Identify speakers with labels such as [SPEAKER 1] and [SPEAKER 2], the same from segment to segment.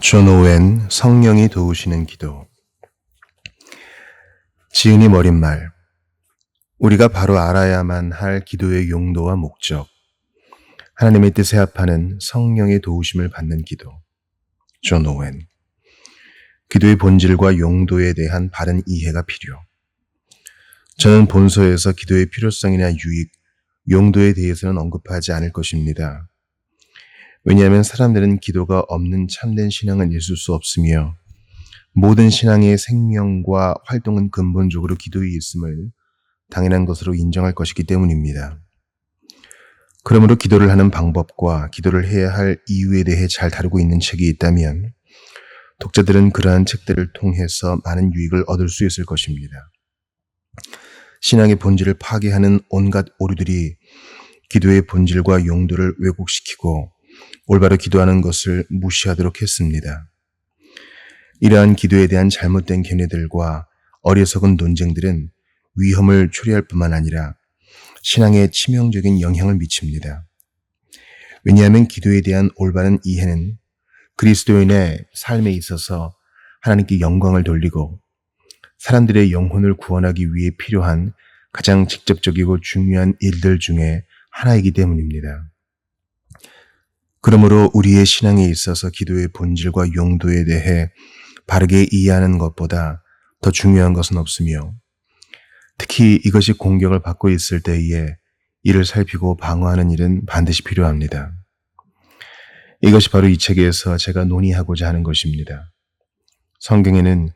[SPEAKER 1] 존 오웬 성령이 도우시는 기도. 지은이 머린 말. 우리가 바로 알아야만 할 기도의 용도와 목적. 하나님의 뜻에 합하는 성령의 도우심을 받는 기도. 존 오웬. 기도의 본질과 용도에 대한 바른 이해가 필요. 저는 본서에서 기도의 필요성이나 유익, 용도에 대해서는 언급하지 않을 것입니다. 왜냐하면 사람들은 기도가 없는 참된 신앙은 있을 수 없으며 모든 신앙의 생명과 활동은 근본적으로 기도에 있음을 당연한 것으로 인정할 것이기 때문입니다. 그러므로 기도를 하는 방법과 기도를 해야 할 이유에 대해 잘 다루고 있는 책이 있다면 독자들은 그러한 책들을 통해서 많은 유익을 얻을 수 있을 것입니다. 신앙의 본질을 파괴하는 온갖 오류들이 기도의 본질과 용도를 왜곡시키고 올바로 기도하는 것을 무시하도록 했습니다. 이러한 기도에 대한 잘못된 견해들과 어리석은 논쟁들은 위험을 초래할 뿐만 아니라 신앙에 치명적인 영향을 미칩니다. 왜냐하면 기도에 대한 올바른 이해는 그리스도인의 삶에 있어서 하나님께 영광을 돌리고 사람들의 영혼을 구원하기 위해 필요한 가장 직접적이고 중요한 일들 중에 하나이기 때문입니다. 그러므로 우리의 신앙에 있어서 기도의 본질과 용도에 대해 바르게 이해하는 것보다 더 중요한 것은 없으며 특히 이것이 공격을 받고 있을 때에 이를 살피고 방어하는 일은 반드시 필요합니다. 이것이 바로 이 책에서 제가 논의하고자 하는 것입니다. 성경에는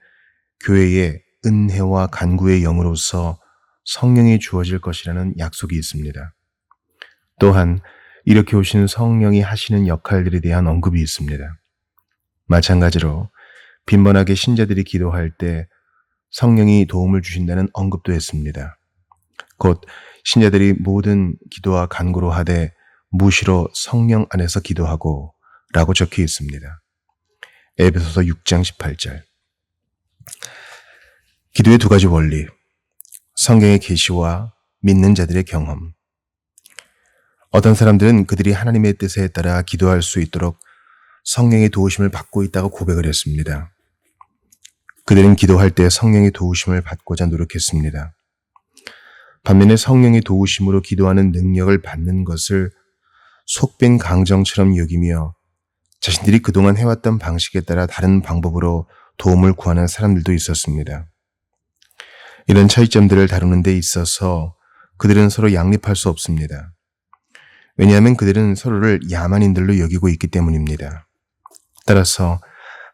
[SPEAKER 1] 교회에 은혜와 간구의 영으로서 성령이 주어질 것이라는 약속이 있습니다. 또한 이렇게 오신 성령이 하시는 역할들에 대한 언급이 있습니다. 마찬가지로 빈번하게 신자들이 기도할 때 성령이 도움을 주신다는 언급도 했습니다. 곧 신자들이 모든 기도와 간구로 하되 무시로 성령 안에서 기도하고 라고 적혀 있습니다. 에베소서 6장 18절. 기도의 두 가지 원리, 성경의 계시와 믿는 자들의 경험. 어떤 사람들은 그들이 하나님의 뜻에 따라 기도할 수 있도록 성령의 도우심을 받고 있다고 고백을 했습니다. 그들은 기도할 때 성령의 도우심을 받고자 노력했습니다. 반면에 성령의 도우심으로 기도하는 능력을 받는 것을 속된 강정처럼 여기며 자신들이 그동안 해왔던 방식에 따라 다른 방법으로 도움을 구하는 사람들도 있었습니다. 이런 차이점들을 다루는 데 있어서 그들은 서로 양립할 수 없습니다. 왜냐하면 그들은 서로를 야만인들로 여기고 있기 때문입니다. 따라서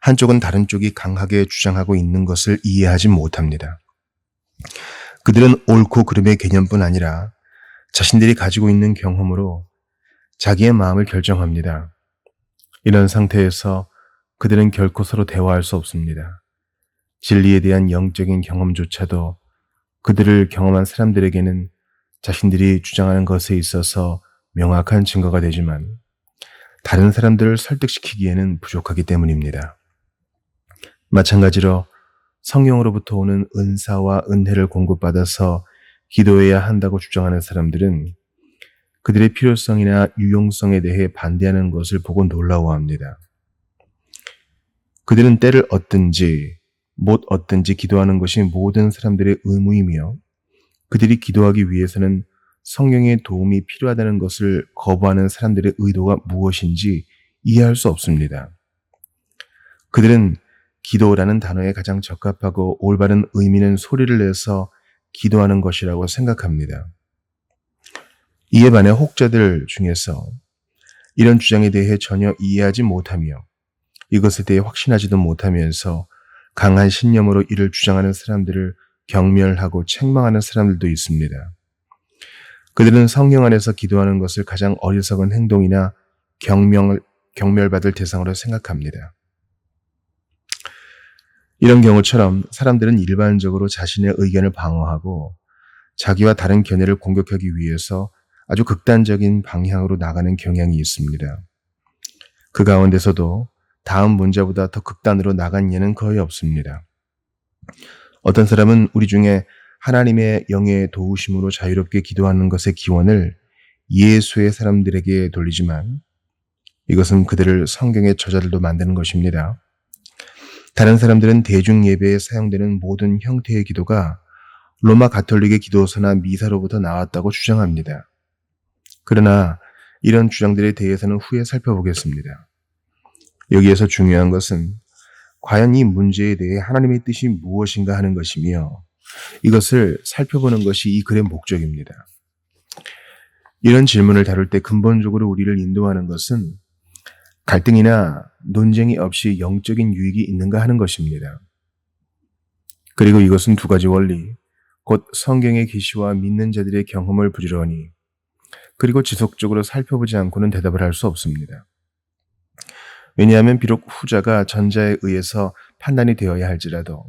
[SPEAKER 1] 한쪽은 다른 쪽이 강하게 주장하고 있는 것을 이해하지 못합니다. 그들은 옳고 그름의 개념뿐 아니라 자신들이 가지고 있는 경험으로 자기의 마음을 결정합니다. 이런 상태에서 그들은 결코 서로 대화할 수 없습니다. 진리에 대한 영적인 경험조차도 그들을 경험한 사람들에게는 자신들이 주장하는 것에 있어서 명확한 증거가 되지만 다른 사람들을 설득시키기에는 부족하기 때문입니다. 마찬가지로 성령으로부터 오는 은사와 은혜를 공급받아서 기도해야 한다고 주장하는 사람들은 그들의 필요성이나 유용성에 대해 반대하는 것을 보고 놀라워합니다. 그들은 때를 얻든지 못 얻든지 기도하는 것이 모든 사람들의 의무이며 그들이 기도하기 위해서는 성령의 도움이 필요하다는 것을 거부하는 사람들의 의도가 무엇인지 이해할 수 없습니다. 그들은 기도라는 단어에 가장 적합하고 올바른 의미는 소리를 내서 기도하는 것이라고 생각합니다. 이에 반해 혹자들 중에서 이런 주장에 대해 전혀 이해하지 못하며 이것에 대해 확신하지도 못하면서 강한 신념으로 이를 주장하는 사람들을 경멸하고 책망하는 사람들도 있습니다. 그들은 성령 안에서 기도하는 것을 가장 어리석은 행동이나 경멸받을 대상으로 생각합니다. 이런 경우처럼 사람들은 일반적으로 자신의 의견을 방어하고 자기와 다른 견해를 공격하기 위해서 아주 극단적인 방향으로 나가는 경향이 있습니다. 그 가운데서도 다음 문자보다 더 극단으로 나간 예는 거의 없습니다. 어떤 사람은 우리 중에 하나님의 영의 도우심으로 자유롭게 기도하는 것의 기원을 예수의 사람들에게 돌리지만 이것은 그들을 성경의 저자들도 만드는 것입니다. 다른 사람들은 대중 예배에 사용되는 모든 형태의 기도가 로마 가톨릭의 기도서나 미사로부터 나왔다고 주장합니다. 그러나 이런 주장들에 대해서는 후에 살펴보겠습니다. 여기에서 중요한 것은 과연 이 문제에 대해 하나님의 뜻이 무엇인가 하는 것이며 이것을 살펴보는 것이 이 글의 목적입니다. 이런 질문을 다룰 때 근본적으로 우리를 인도하는 것은 갈등이나 논쟁이 없이 영적인 유익이 있는가 하는 것입니다. 그리고 이것은 두 가지 원리, 곧 성경의 계시와 믿는 자들의 경험을 부지런히 그리고 지속적으로 살펴보지 않고는 대답을 할 수 없습니다. 왜냐하면 비록 후자가 전자에 의해서 판단이 되어야 할지라도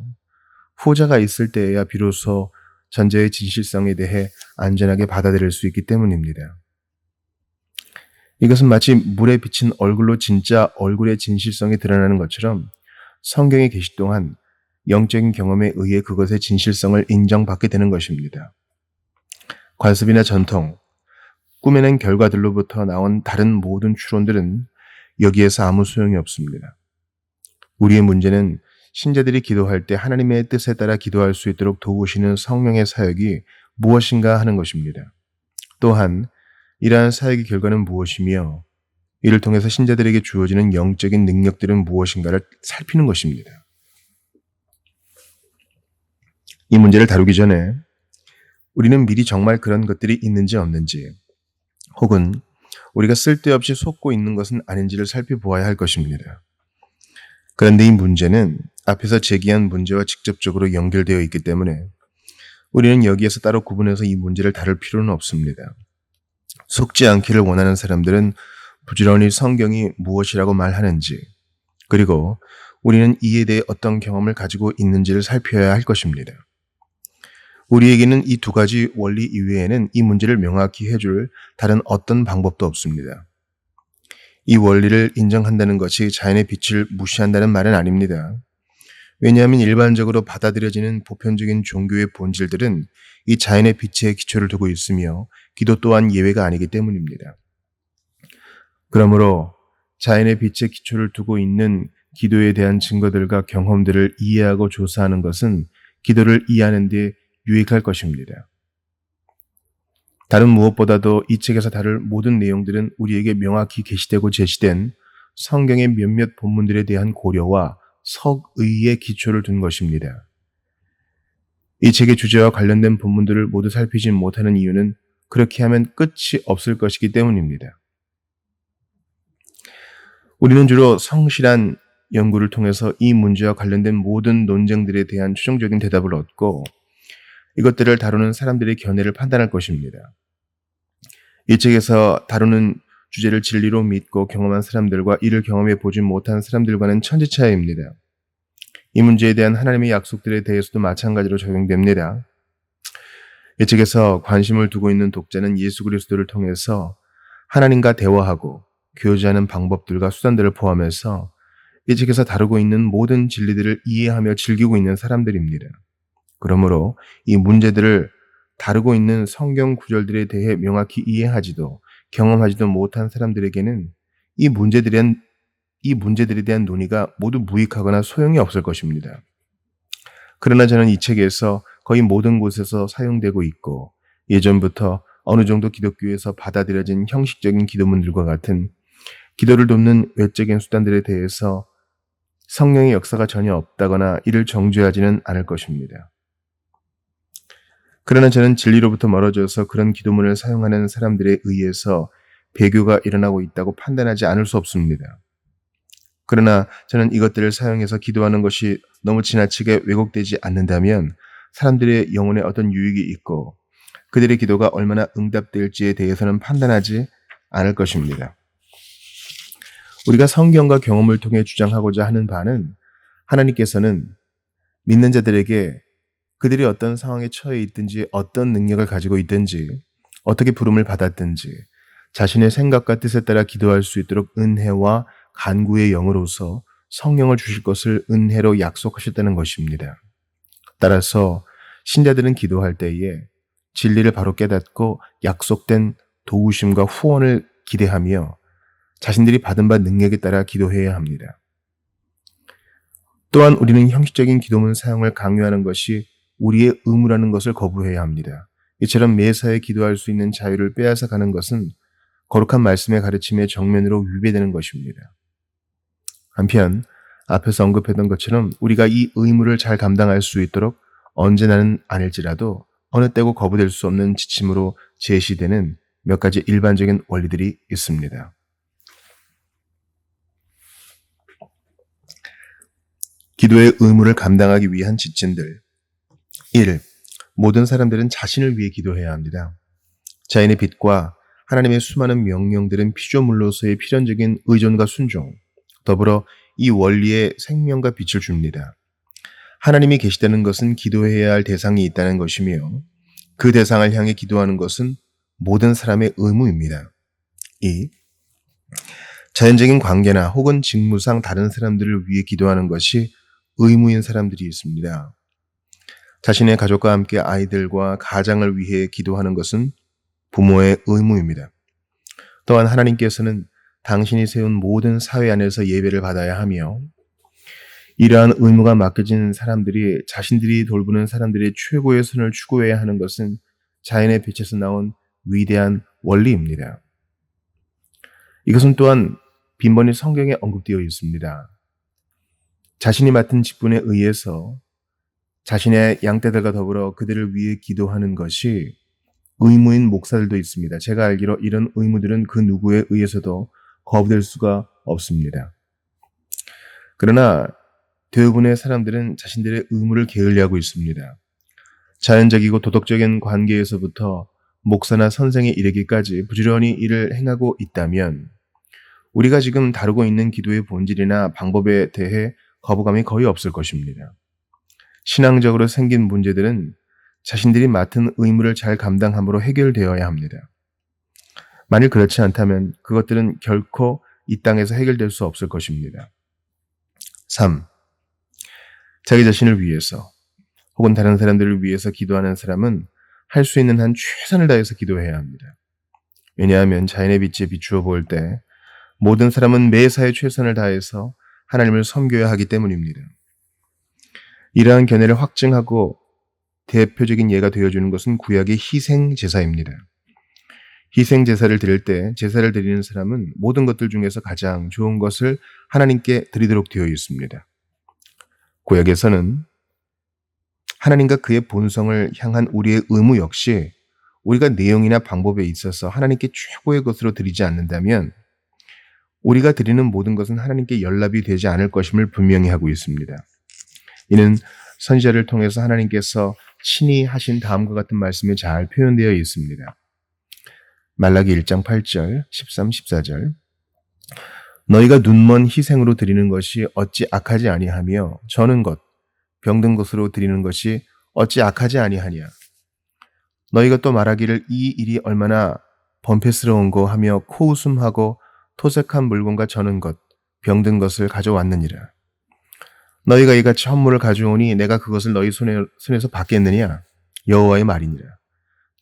[SPEAKER 1] 후자가 있을 때에야 비로소 전자의 진실성에 대해 안전하게 받아들일 수 있기 때문입니다. 이것은 마치 물에 비친 얼굴로 진짜 얼굴의 진실성이 드러나는 것처럼 성경의 계시 동안 영적인 경험에 의해 그것의 진실성을 인정받게 되는 것입니다. 관습이나 전통, 꿈에는 결과들로부터 나온 다른 모든 추론들은 여기에서 아무 소용이 없습니다. 우리의 문제는 신자들이 기도할 때 하나님의 뜻에 따라 기도할 수 있도록 도우시는 성령의 사역이 무엇인가 하는 것입니다. 또한 이러한 사역의 결과는 무엇이며 이를 통해서 신자들에게 주어지는 영적인 능력들은 무엇인가를 살피는 것입니다. 이 문제를 다루기 전에 우리는 미리 정말 그런 것들이 있는지 없는지 혹은 우리가 쓸데없이 속고 있는 것은 아닌지를 살펴보아야 할 것입니다. 그런데 이 문제는 앞에서 제기한 문제와 직접적으로 연결되어 있기 때문에 우리는 여기에서 따로 구분해서 이 문제를 다룰 필요는 없습니다. 속지 않기를 원하는 사람들은 부지런히 성경이 무엇이라고 말하는지 그리고 우리는 이에 대해 어떤 경험을 가지고 있는지를 살펴야 할 것입니다. 우리에게는 이 두 가지 원리 이외에는 이 문제를 명확히 해줄 다른 어떤 방법도 없습니다. 이 원리를 인정한다는 것이 자연의 빛을 무시한다는 말은 아닙니다. 왜냐하면 일반적으로 받아들여지는 보편적인 종교의 본질들은 이 자연의 빛에 기초를 두고 있으며 기도 또한 예외가 아니기 때문입니다. 그러므로 자연의 빛에 기초를 두고 있는 기도에 대한 증거들과 경험들을 이해하고 조사하는 것은 기도를 이해하는 데 유익할 것입니다. 다른 무엇보다도 이 책에서 다룰 모든 내용들은 우리에게 명확히 게시되고 제시된 성경의 몇몇 본문들에 대한 고려와 석의의 기초를 둔 것입니다. 이 책의 주제와 관련된 본문들을 모두 살피지 못하는 이유는 그렇게 하면 끝이 없을 것이기 때문입니다. 우리는 주로 성실한 연구를 통해서 이 문제와 관련된 모든 논쟁들에 대한 최종적인 대답을 얻고 이것들을 다루는 사람들의 견해를 판단할 것입니다. 이 책에서 다루는 주제를 진리로 믿고 경험한 사람들과 이를 경험해 보지 못한 사람들과는 천지 차이입니다. 이 문제에 대한 하나님의 약속들에 대해서도 마찬가지로 적용됩니다. 이 책에서 관심을 두고 있는 독자는 예수 그리스도를 통해서 하나님과 대화하고 교제하는 방법들과 수단들을 포함해서 이 책에서 다루고 있는 모든 진리들을 이해하며 즐기고 있는 사람들입니다. 그러므로 이 문제들을 다루고 있는 성경 구절들에 대해 명확히 이해하지도 경험하지도 못한 사람들에게는 이 문제들에 대한 논의가 모두 무익하거나 소용이 없을 것입니다. 그러나 저는 이 책에서 거의 모든 곳에서 사용되고 있고 예전부터 어느 정도 기독교에서 받아들여진 형식적인 기도문들과 같은 기도를 돕는 외적인 수단들에 대해서 성령의 역사가 전혀 없다거나 이를 정죄하지는 않을 것입니다. 그러나 저는 진리로부터 멀어져서 그런 기도문을 사용하는 사람들에 의해서 배교가 일어나고 있다고 판단하지 않을 수 없습니다. 그러나 저는 이것들을 사용해서 기도하는 것이 너무 지나치게 왜곡되지 않는다면 사람들의 영혼에 어떤 유익이 있고 그들의 기도가 얼마나 응답될지에 대해서는 판단하지 않을 것입니다. 우리가 성경과 경험을 통해 주장하고자 하는 바는 하나님께서는 믿는 자들에게 그들이 어떤 상황에 처해 있든지 어떤 능력을 가지고 있든지 어떻게 부름을 받았든지 자신의 생각과 뜻에 따라 기도할 수 있도록 은혜와 간구의 영으로서 성령을 주실 것을 은혜로 약속하셨다는 것입니다. 따라서 신자들은 기도할 때에 진리를 바로 깨닫고 약속된 도우심과 후원을 기대하며 자신들이 받은 바 능력에 따라 기도해야 합니다. 또한 우리는 형식적인 기도문 사용을 강요하는 것이 우리의 의무라는 것을 거부해야 합니다. 이처럼 매사에 기도할 수 있는 자유를 빼앗아 가는 것은 거룩한 말씀의 가르침에 정면으로 위배되는 것입니다. 한편 앞에서 언급했던 것처럼 우리가 이 의무를 잘 감당할 수 있도록 언제나는 아닐지라도 어느 때고 거부될 수 없는 지침으로 제시되는 몇 가지 일반적인 원리들이 있습니다. 기도의 의무를 감당하기 위한 지침들. 1. 모든 사람들은 자신을 위해 기도해야 합니다. 자연의 빛과 하나님의 수많은 명령들은 피조물로서의 필연적인 의존과 순종, 더불어 이 원리에 생명과 빛을 줍니다. 하나님이 계시다는 것은 기도해야 할 대상이 있다는 것이며 그 대상을 향해 기도하는 것은 모든 사람의 의무입니다. 2. 자연적인 관계나 혹은 직무상 다른 사람들을 위해 기도하는 것이 의무인 사람들이 있습니다. 자신의 가족과 함께 아이들과 가장을 위해 기도하는 것은 부모의 의무입니다. 또한 하나님께서는 당신이 세운 모든 사회 안에서 예배를 받아야 하며 이러한 의무가 맡겨진 사람들이 자신들이 돌보는 사람들의 최고의 선을 추구해야 하는 것은 자연의 빛에서 나온 위대한 원리입니다. 이것은 또한 빈번히 성경에 언급되어 있습니다. 자신이 맡은 직분에 의해서 자신의 양떼들과 더불어 그들을 위해 기도하는 것이 의무인 목사들도 있습니다. 제가 알기로 이런 의무들은 그 누구에 의해서도 거부될 수가 없습니다. 그러나 대부분의 사람들은 자신들의 의무를 게을리하고 있습니다. 자연적이고 도덕적인 관계에서부터 목사나 선생에 이르기까지 부지런히 일을 행하고 있다면 우리가 지금 다루고 있는 기도의 본질이나 방법에 대해 거부감이 거의 없을 것입니다. 신앙적으로 생긴 문제들은 자신들이 맡은 의무를 잘 감당함으로 해결되어야 합니다. 만일 그렇지 않다면 그것들은 결코 이 땅에서 해결될 수 없을 것입니다. 3. 자기 자신을 위해서 혹은 다른 사람들을 위해서 기도하는 사람은 할 수 있는 한 최선을 다해서 기도해야 합니다. 왜냐하면 자연의 빛에 비추어 볼 때 모든 사람은 매사에 최선을 다해서 하나님을 섬겨야 하기 때문입니다. 이러한 견해를 확증하고 대표적인 예가 되어주는 것은 구약의 희생제사입니다. 희생제사를 드릴 때 제사를 드리는 사람은 모든 것들 중에서 가장 좋은 것을 하나님께 드리도록 되어 있습니다. 구약에서는 하나님과 그의 본성을 향한 우리의 의무 역시 우리가 내용이나 방법에 있어서 하나님께 최고의 것으로 드리지 않는다면 우리가 드리는 모든 것은 하나님께 연락이 되지 않을 것임을 분명히 하고 있습니다. 이는 선지자를 통해서 하나님께서 친히 하신 다음과 같은 말씀이 잘 표현되어 있습니다. 말라기 1장 8절, 13, 14절. 너희가 눈먼 희생으로 드리는 것이 어찌 악하지 아니하며 저는 것, 병든 것으로 드리는 것이 어찌 악하지 아니하냐. 너희가 또 말하기를 이 일이 얼마나 번패스러운고 하며 코웃음하고 토색한 물건과 저는 것, 병든 것을 가져왔느니라. 너희가 이같이 헌물을 가져오니 내가 그것을 너희 손에서 받겠느냐? 여호와의 말이니라.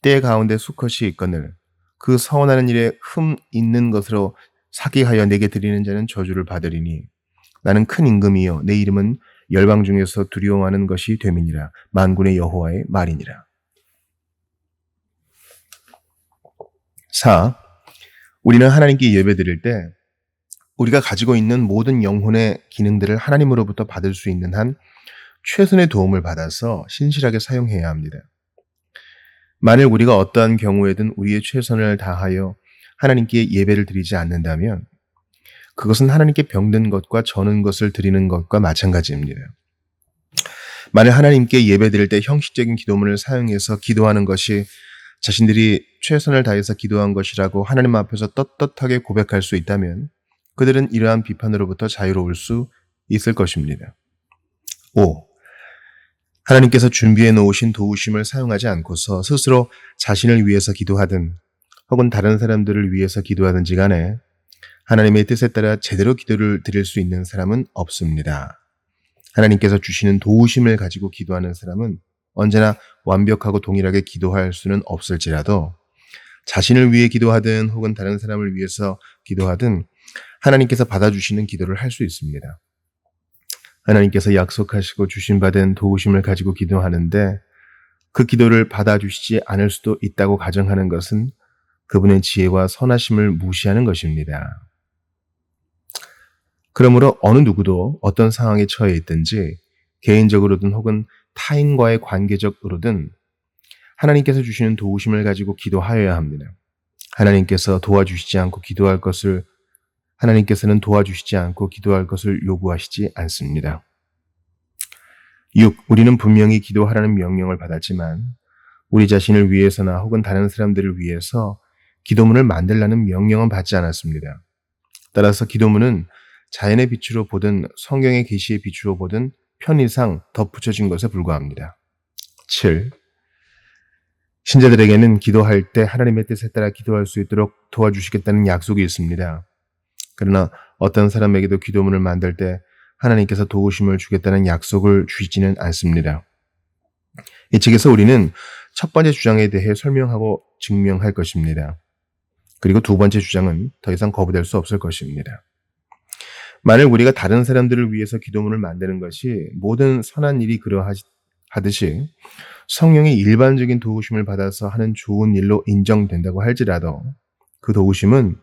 [SPEAKER 1] 때 가운데 수컷이 있거늘 그 서원하는 일에 흠 있는 것으로 사기하여 내게 드리는 자는 저주를 받으리니 나는 큰 임금이요 내 이름은 열방 중에서 두려워하는 것이 됨이니라. 만군의 여호와의 말이니라. 4. 우리는 하나님께 예배드릴 때 우리가 가지고 있는 모든 영혼의 기능들을 하나님으로부터 받을 수 있는 한 최선의 도움을 받아서 신실하게 사용해야 합니다. 만일 우리가 어떠한 경우에든 우리의 최선을 다하여 하나님께 예배를 드리지 않는다면 그것은 하나님께 병든 것과 저는 것을 드리는 것과 마찬가지입니다. 만일 하나님께 예배드릴 때 형식적인 기도문을 사용해서 기도하는 것이 자신들이 최선을 다해서 기도한 것이라고 하나님 앞에서 떳떳하게 고백할 수 있다면 그들은 이러한 비판으로부터 자유로울 수 있을 것입니다. 5. 하나님께서 준비해 놓으신 도우심을 사용하지 않고서 스스로 자신을 위해서 기도하든 혹은 다른 사람들을 위해서 기도하든지 간에 하나님의 뜻에 따라 제대로 기도를 드릴 수 있는 사람은 없습니다. 하나님께서 주시는 도우심을 가지고 기도하는 사람은 언제나 완벽하고 동일하게 기도할 수는 없을지라도 자신을 위해 기도하든 혹은 다른 사람을 위해서 기도하든 하나님께서 받아주시는 기도를 할 수 있습니다. 하나님께서 약속하시고 주신 바된 도우심을 가지고 기도하는데 그 기도를 받아주시지 않을 수도 있다고 가정하는 것은 그분의 지혜와 선하심을 무시하는 것입니다. 그러므로 어느 누구도 어떤 상황에 처해 있든지 개인적으로든 혹은 타인과의 관계적으로든 하나님께서 주시는 도우심을 가지고 기도하여야 합니다. 하나님께서는 도와주시지 않고 기도할 것을 요구하시지 않습니다. 6. 우리는 분명히 기도하라는 명령을 받았지만 우리 자신을 위해서나 혹은 다른 사람들을 위해서 기도문을 만들라는 명령은 받지 않았습니다. 따라서 기도문은 자연의 빛으로 보든 성경의 계시의 빛으로 보든 편의상 덧붙여진 것에 불과합니다. 7. 신자들에게는 기도할 때 하나님의 뜻에 따라 기도할 수 있도록 도와주시겠다는 약속이 있습니다. 그러나 어떤 사람에게도 기도문을 만들 때 하나님께서 도우심을 주겠다는 약속을 주시지는 않습니다. 이 책에서 우리는 첫 번째 주장에 대해 설명하고 증명할 것입니다. 그리고 두 번째 주장은 더 이상 거부될 수 없을 것입니다. 만일 우리가 다른 사람들을 위해서 기도문을 만드는 것이 모든 선한 일이 그러하듯이 성령의 일반적인 도우심을 받아서 하는 좋은 일로 인정된다고 할지라도 그 도우심은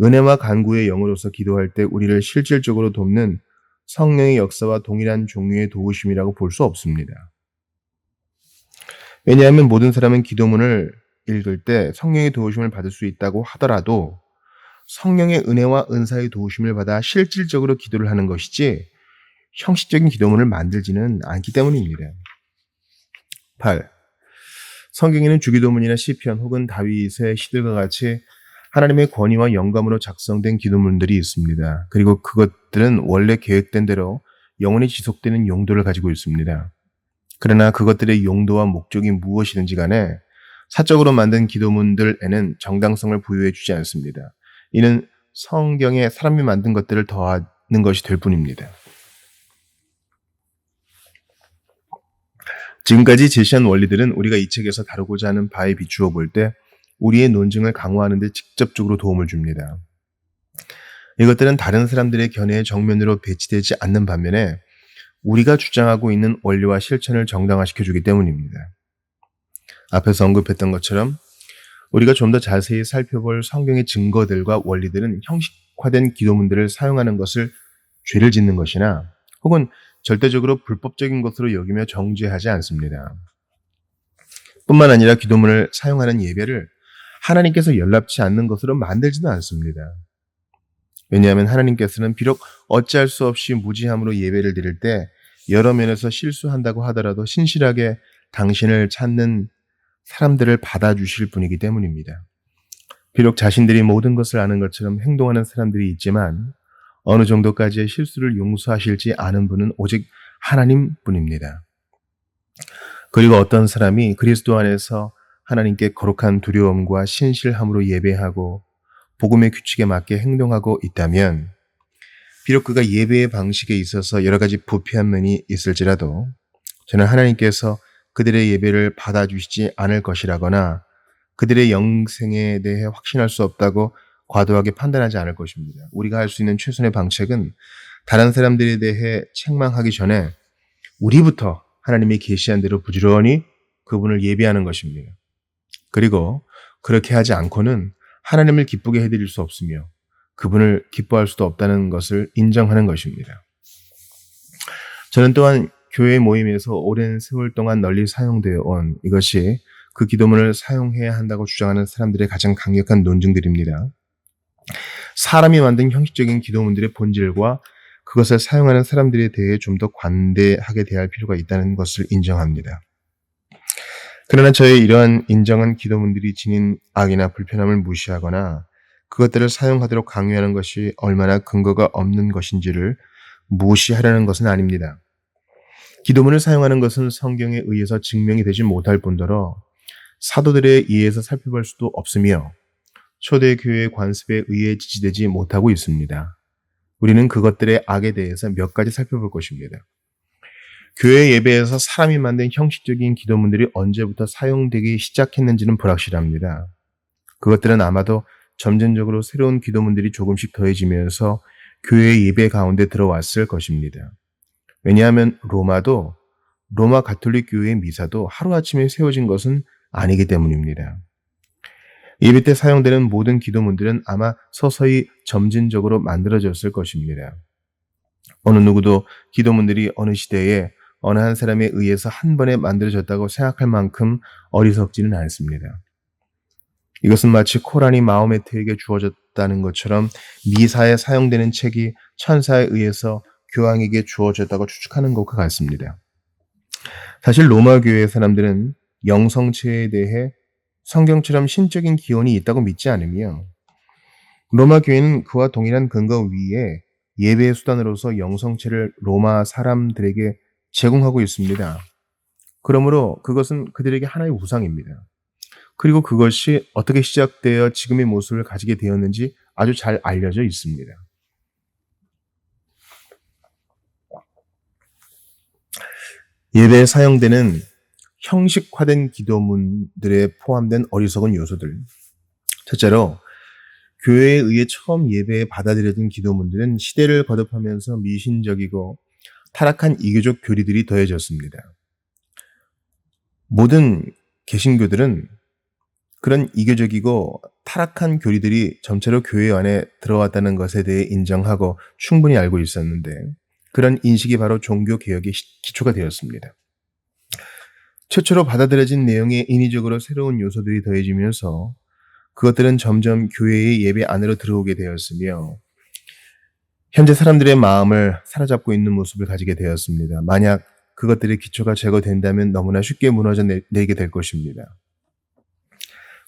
[SPEAKER 1] 은혜와 간구의 영으로서 기도할 때 우리를 실질적으로 돕는 성령의 역사와 동일한 종류의 도우심이라고 볼 수 없습니다. 왜냐하면 모든 사람은 기도문을 읽을 때 성령의 도우심을 받을 수 있다고 하더라도 성령의 은혜와 은사의 도우심을 받아 실질적으로 기도를 하는 것이지 형식적인 기도문을 만들지는 않기 때문입니다. 8. 성경에는 주기도문이나 시편 혹은 다윗의 시들과 같이 하나님의 권위와 영감으로 작성된 기도문들이 있습니다. 그리고 그것들은 원래 계획된 대로 영원히 지속되는 용도를 가지고 있습니다. 그러나 그것들의 용도와 목적이 무엇이든지 간에 사적으로 만든 기도문들에는 정당성을 부여해 주지 않습니다. 이는 성경에 사람이 만든 것들을 더하는 것이 될 뿐입니다. 지금까지 제시한 원리들은 우리가 이 책에서 다루고자 하는 바에 비추어 볼 때 우리의 논증을 강화하는 데 직접적으로 도움을 줍니다. 이것들은 다른 사람들의 견해의 정면으로 배치되지 않는 반면에 우리가 주장하고 있는 원리와 실천을 정당화시켜주기 때문입니다. 앞에서 언급했던 것처럼 우리가 좀 더 자세히 살펴볼 성경의 증거들과 원리들은 형식화된 기도문들을 사용하는 것을 죄를 짓는 것이나 혹은 절대적으로 불법적인 것으로 여기며 정죄하지 않습니다. 뿐만 아니라 기도문을 사용하는 예배를 하나님께서 연락치 않는 것으로 만들지도 않습니다. 왜냐하면 하나님께서는 비록 어찌할 수 없이 무지함으로 예배를 드릴 때 여러 면에서 실수한다고 하더라도 신실하게 당신을 찾는 사람들을 받아주실 분이기 때문입니다. 비록 자신들이 모든 것을 아는 것처럼 행동하는 사람들이 있지만 어느 정도까지의 실수를 용서하실지 아는 분은 오직 하나님뿐입니다. 그리고 어떤 사람이 그리스도 안에서 하나님께 거룩한 두려움과 신실함으로 예배하고 복음의 규칙에 맞게 행동하고 있다면 비록 그가 예배의 방식에 있어서 여러 가지 부패한 면이 있을지라도 저는 하나님께서 그들의 예배를 받아주시지 않을 것이라거나 그들의 영생에 대해 확신할 수 없다고 과도하게 판단하지 않을 것입니다. 우리가 할 수 있는 최선의 방책은 다른 사람들에 대해 책망하기 전에 우리부터 하나님이 계시한 대로 부지런히 그분을 예배하는 것입니다. 그리고 그렇게 하지 않고는 하나님을 기쁘게 해드릴 수 없으며 그분을 기뻐할 수도 없다는 것을 인정하는 것입니다. 저는 또한 교회 모임에서 오랜 세월 동안 널리 사용되어 온 이것이 그 기도문을 사용해야 한다고 주장하는 사람들의 가장 강력한 논증들입니다. 사람이 만든 형식적인 기도문들의 본질과 그것을 사용하는 사람들에 대해 좀 더 관대하게 대할 필요가 있다는 것을 인정합니다. 그러나 저의 이러한 인정은 기도문들이 지닌 악이나 불편함을 무시하거나 그것들을 사용하도록 강요하는 것이 얼마나 근거가 없는 것인지를 무시하려는 것은 아닙니다. 기도문을 사용하는 것은 성경에 의해서 증명이 되지 못할 뿐더러 사도들에 의해서 살펴볼 수도 없으며 초대교회의 관습에 의해 지지되지 못하고 있습니다. 우리는 그것들의 악에 대해서 몇 가지 살펴볼 것입니다. 교회 예배에서 사람이 만든 형식적인 기도문들이 언제부터 사용되기 시작했는지는 불확실합니다. 그것들은 아마도 점진적으로 새로운 기도문들이 조금씩 더해지면서 교회의 예배 가운데 들어왔을 것입니다. 왜냐하면 로마 가톨릭 교회의 미사도 하루아침에 세워진 것은 아니기 때문입니다. 예배 때 사용되는 모든 기도문들은 아마 서서히 점진적으로 만들어졌을 것입니다. 어느 누구도 기도문들이 어느 시대에 어느 한 사람에 의해서 한 번에 만들어졌다고 생각할 만큼 어리석지는 않습니다. 이것은 마치 코란이 마호메트에게 주어졌다는 것처럼 미사에 사용되는 책이 천사에 의해서 교황에게 주어졌다고 추측하는 것과 같습니다. 사실 로마 교회의 사람들은 영성체에 대해 성경처럼 신적인 기원이 있다고 믿지 않으며 로마 교회는 그와 동일한 근거 위에 예배의 수단으로서 영성체를 로마 사람들에게 제공하고 있습니다. 그러므로 그것은 그들에게 하나의 우상입니다. 그리고 그것이 어떻게 시작되어 지금의 모습을 가지게 되었는지 아주 잘 알려져 있습니다. 예배에 사용되는 형식화된 기도문들에 포함된 어리석은 요소들. 첫째로, 교회에 의해 처음 예배에 받아들여진 기도문들은 시대를 거듭하면서 미신적이고 타락한 이교적 교리들이 더해졌습니다. 모든 개신교들은 그런 이교적이고 타락한 교리들이 점차로 교회 안에 들어왔다는 것에 대해 인정하고 충분히 알고 있었는데 그런 인식이 바로 종교개혁의 기초가 되었습니다. 최초로 받아들여진 내용에 인위적으로 새로운 요소들이 더해지면서 그것들은 점점 교회의 예배 안으로 들어오게 되었으며 현재 사람들의 마음을 사로잡고 있는 모습을 가지게 되었습니다. 만약 그것들의 기초가 제거된다면 너무나 쉽게 무너져 내리게 될 것입니다.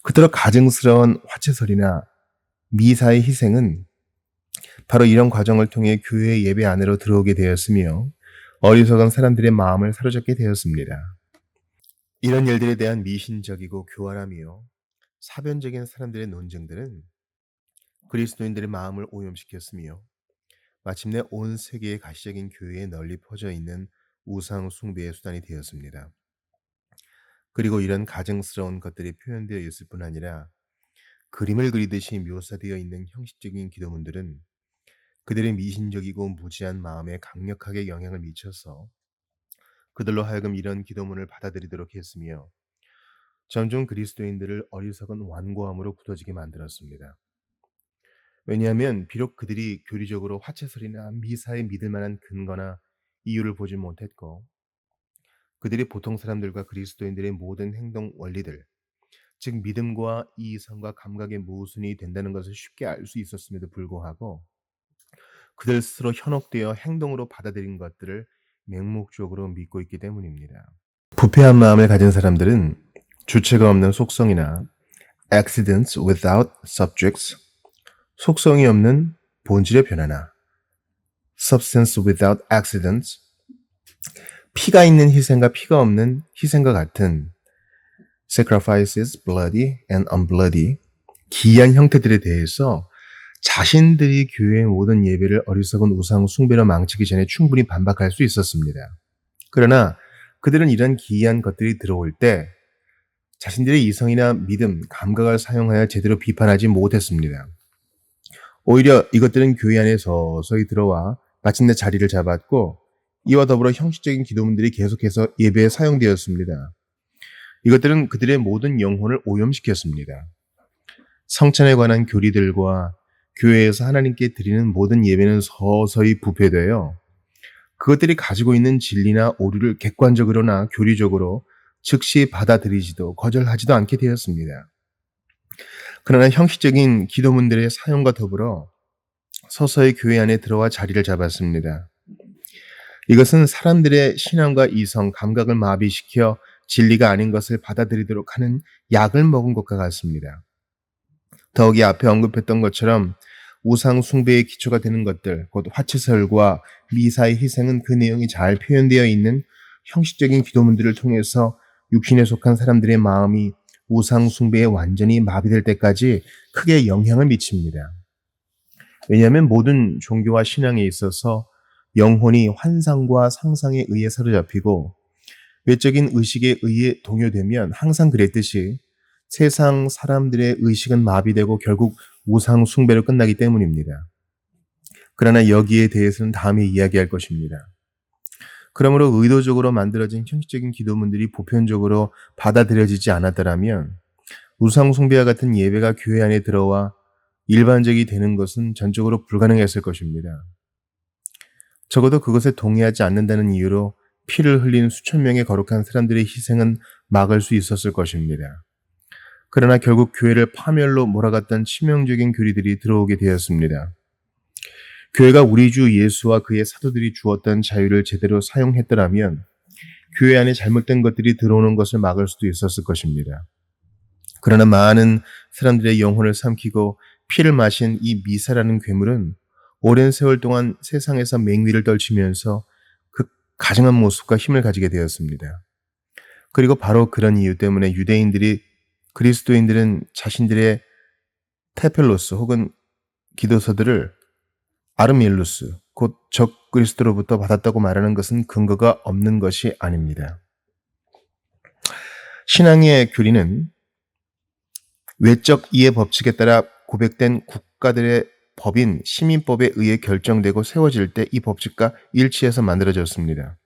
[SPEAKER 1] 그토록 가증스러운 화채설이나 미사의 희생은 바로 이런 과정을 통해 교회의 예배 안으로 들어오게 되었으며 어리석은 사람들의 마음을 사로잡게 되었습니다. 이런 일들에 대한 미신적이고 교활하며 사변적인 사람들의 논쟁들은 그리스도인들의 마음을 오염시켰으며 마침내 온 세계의 가시적인 교회에 널리 퍼져 있는 우상 숭배의 수단이 되었습니다. 그리고 이런 가증스러운 것들이 표현되어 있을 뿐 아니라 그림을 그리듯이 묘사되어 있는 형식적인 기도문들은 그들의 미신적이고 무지한 마음에 강력하게 영향을 미쳐서 그들로 하여금 이런 기도문을 받아들이도록 했으며 점점 그리스도인들을 어리석은 완고함으로 굳어지게 만들었습니다. 왜냐하면 비록 그들이 교리적으로 화채설이나 미사에 믿을 만한 근거나 이유를 보지 못했고 그들이 보통 사람들과 그리스도인들의 모든 행동 원리들, 즉 믿음과 이성과 감각의 모순이 된다는 것을 쉽게 알 수 있었음에도 불구하고 그들 스스로 현혹되어 행동으로 받아들인 것들을 맹목적으로 믿고 있기 때문입니다. 부패한 마음을 가진 사람들은 주체가 없는 속성이나 accidents without subjects, 속성이 없는 본질의 변화나 substance without accidents, 피가 있는 희생과 피가 없는 희생과 같은 sacrifices bloody and unbloody, 기이한 형태들에 대해서 자신들이 교회의 모든 예배를 어리석은 우상 숭배로 망치기 전에 충분히 반박할 수 있었습니다. 그러나 그들은 이런 기이한 것들이 들어올 때 자신들의 이성이나 믿음, 감각을 사용하여 제대로 비판하지 못했습니다. 오히려 이것들은 교회 안에 서서히 들어와 마침내 자리를 잡았고 이와 더불어 형식적인 기도문들이 계속해서 예배에 사용되었습니다. 이것들은 그들의 모든 영혼을 오염시켰습니다. 성찬에 관한 교리들과 교회에서 하나님께 드리는 모든 예배는 서서히 부패되어 그것들이 가지고 있는 진리나 오류를 객관적으로나 교리적으로 즉시 받아들이지도 거절하지도 않게 되었습니다. 그러나 형식적인 기도문들의 사용과 더불어 서서히 교회 안에 들어와 자리를 잡았습니다. 이것은 사람들의 신앙과 이성, 감각을 마비시켜 진리가 아닌 것을 받아들이도록 하는 약을 먹은 것과 같습니다. 더욱이 앞에 언급했던 것처럼 우상 숭배의 기초가 되는 것들, 곧 화채설과 미사의 희생은 그 내용이 잘 표현되어 있는 형식적인 기도문들을 통해서 육신에 속한 사람들의 마음이 우상 숭배에 완전히 마비될 때까지 크게 영향을 미칩니다. 왜냐하면 모든 종교와 신앙에 있어서 영혼이 환상과 상상에 의해 사로잡히고 외적인 의식에 의해 동요되면 항상 그랬듯이 세상 사람들의 의식은 마비되고 결국 우상 숭배로 끝나기 때문입니다. 그러나 여기에 대해서는 다음에 이야기할 것입니다. 그러므로 의도적으로 만들어진 형식적인 기도문들이 보편적으로 받아들여지지 않았더라면 우상 숭배와 같은 예배가 교회 안에 들어와 일반적이 되는 것은 전적으로 불가능했을 것입니다. 적어도 그것에 동의하지 않는다는 이유로 피를 흘린 수천 명의 거룩한 사람들의 희생은 막을 수 있었을 것입니다. 그러나 결국 교회를 파멸로 몰아갔던 치명적인 교리들이 들어오게 되었습니다. 교회가 우리 주 예수와 그의 사도들이 주었던 자유를 제대로 사용했더라면 교회 안에 잘못된 것들이 들어오는 것을 막을 수도 있었을 것입니다. 그러나 많은 사람들의 영혼을 삼키고 피를 마신 이 미사라는 괴물은 오랜 세월 동안 세상에서 맹위를 떨치면서 그 가증한 모습과 힘을 가지게 되었습니다. 그리고 바로 그런 이유 때문에 그리스도인들은 자신들의 테펠로스 혹은 기도서들을 아르밀루스, 곧 적 그리스도로부터 받았다고 말하는 것은 근거가 없는 것이 아닙니다. 신앙의 교리는 외적 이해 법칙에 따라 고백된 국가들의 법인 시민법에 의해 결정되고 세워질 때 이 법칙과 일치해서 만들어졌습니다.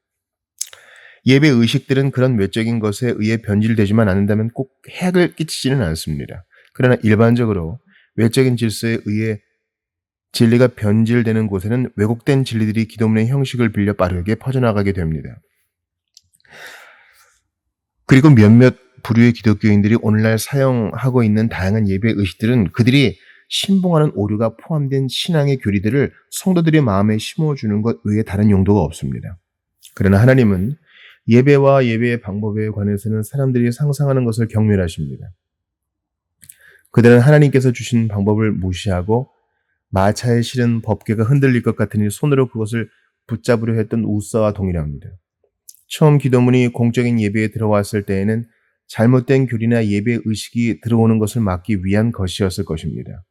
[SPEAKER 1] 예배 의식들은 그런 외적인 것에 의해 변질되지만 않는다면 꼭 해악을 끼치지는 않습니다. 그러나 일반적으로 외적인 질서에 의해 진리가 변질되는 곳에는 왜곡된 진리들이 기도문의 형식을 빌려 빠르게 퍼져나가게 됩니다. 그리고 몇몇 부류의 기독교인들이 오늘날 사용하고 있는 다양한 예배 의식들은 그들이 신봉하는 오류가 포함된 신앙의 교리들을 성도들의 마음에 심어주는 것 외에 다른 용도가 없습니다. 그러나 하나님은 예배와 예배의 방법에 관해서는 사람들이 상상하는 것을 경멸하십니다. 그들은 하나님께서 주신 방법을 무시하고 마차에 실은 법궤가 흔들릴 것 같으니 손으로 그것을 붙잡으려 했던 우사와 동일합니다. 처음 기도문이 공적인 예배에 들어왔을 때에는 잘못된 교리나 예배 의식이 들어오는 것을 막기 위한 것이었을 것입니다.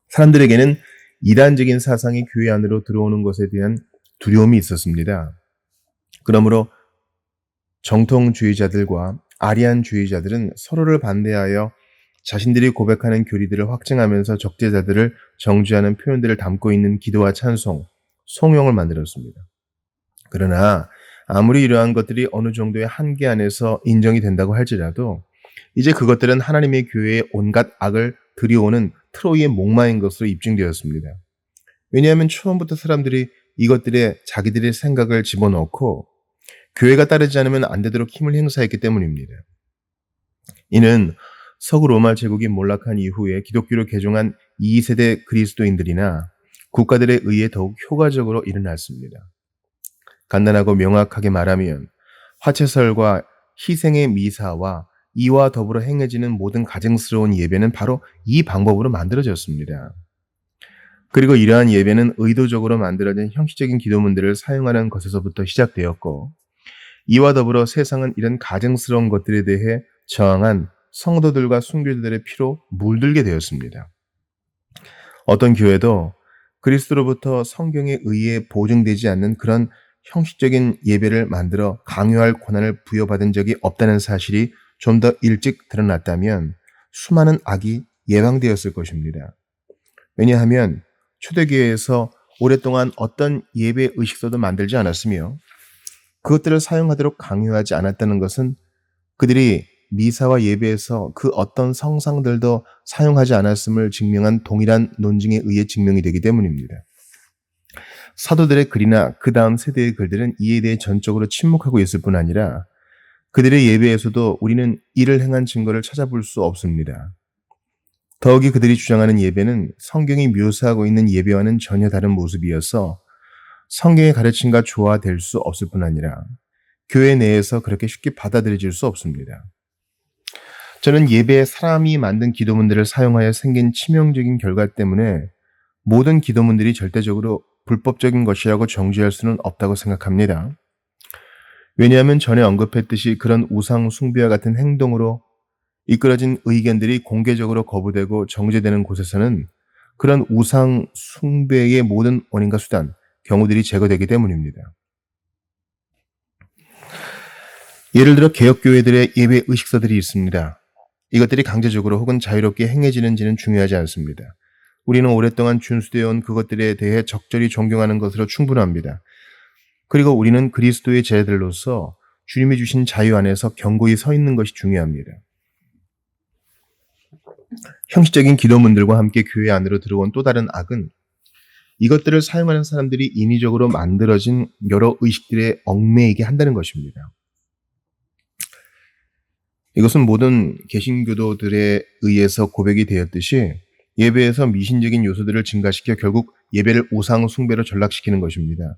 [SPEAKER 1] 사람들에게는 이단적인 사상이 교회 안으로 들어오는 것에 대한 두려움이 있었습니다. 그러므로 정통주의자들과 아리안주의자들은 서로를 반대하여 자신들이 고백하는 교리들을 확증하면서 적재자들을 정죄하는 표현들을 담고 있는 기도와 찬송, 송영을 만들었습니다. 그러나 아무리 이러한 것들이 어느 정도의 한계 안에서 인정이 된다고 할지라도 이제 그것들은 하나님의 교회에 온갖 악을 들이오는 트로이의 목마인 것으로 입증되었습니다. 왜냐하면 처음부터 사람들이 이것들에 자기들의 생각을 집어넣고 교회가 따르지 않으면 안 되도록 힘을 행사했기 때문입니다. 이는 서구 로마 제국이 몰락한 이후에 기독교로 개종한 2세대 그리스도인들이나 국가들에 의해 더욱 효과적으로 일어났습니다. 간단하고 명확하게 말하면 화채설과 희생의 미사와 이와 더불어 행해지는 모든 가증스러운 예배는 바로 이 방법으로 만들어졌습니다. 그리고 이러한 예배는 의도적으로 만들어진 형식적인 기도문들을 사용하는 것에서부터 시작되었고 이와 더불어 세상은 이런 가증스러운 것들에 대해 저항한 성도들과 순교자들의 피로 물들게 되었습니다. 어떤 교회도 그리스도로부터 성경에 의해 보증되지 않는 그런 형식적인 예배를 만들어 강요할 권한을 부여받은 적이 없다는 사실이 좀 더 일찍 드러났다면 수많은 악이 예방되었을 것입니다. 왜냐하면 초대교회에서 오랫동안 어떤 예배 의식서도 만들지 않았으며 그것들을 사용하도록 강요하지 않았다는 것은 그들이 미사와 예배에서 그 어떤 성상들도 사용하지 않았음을 증명한 동일한 논증에 의해 증명이 되기 때문입니다. 사도들의 글이나 그 다음 세대의 글들은 이에 대해 전적으로 침묵하고 있을 뿐 아니라 그들의 예배에서도 우리는 이를 행한 증거를 찾아볼 수 없습니다. 더욱이 그들이 주장하는 예배는 성경이 묘사하고 있는 예배와는 전혀 다른 모습이어서 성경의 가르침과 조화될 수 없을 뿐 아니라 교회 내에서 그렇게 쉽게 받아들여질 수 없습니다. 저는 예배에 사람이 만든 기도문들을 사용하여 생긴 치명적인 결과 때문에 모든 기도문들이 절대적으로 불법적인 것이라고 정죄할 수는 없다고 생각합니다. 왜냐하면 전에 언급했듯이 그런 우상 숭배와 같은 행동으로 이끌어진 의견들이 공개적으로 거부되고 정죄되는 곳에서는 그런 우상 숭배의 모든 원인과 수단, 경우들이 제거되기 때문입니다. 예를 들어 개혁교회들의 예배 의식서들이 있습니다. 이것들이 강제적으로 혹은 자유롭게 행해지는지는 중요하지 않습니다. 우리는 오랫동안 준수되어 온 그것들에 대해 적절히 존경하는 것으로 충분합니다. 그리고 우리는 그리스도의 제자들로서 주님이 주신 자유 안에서 견고히 서 있는 것이 중요합니다. 형식적인 기도문들과 함께 교회 안으로 들어온 또 다른 악은 이것들을 사용하는 사람들이 인위적으로 만들어진 여러 의식들에 얽매이게 한다는 것입니다. 이것은 모든 개신교도들에 의해서 고백이 되었듯이 예배에서 미신적인 요소들을 증가시켜 결국 예배를 우상 숭배로 전락시키는 것입니다.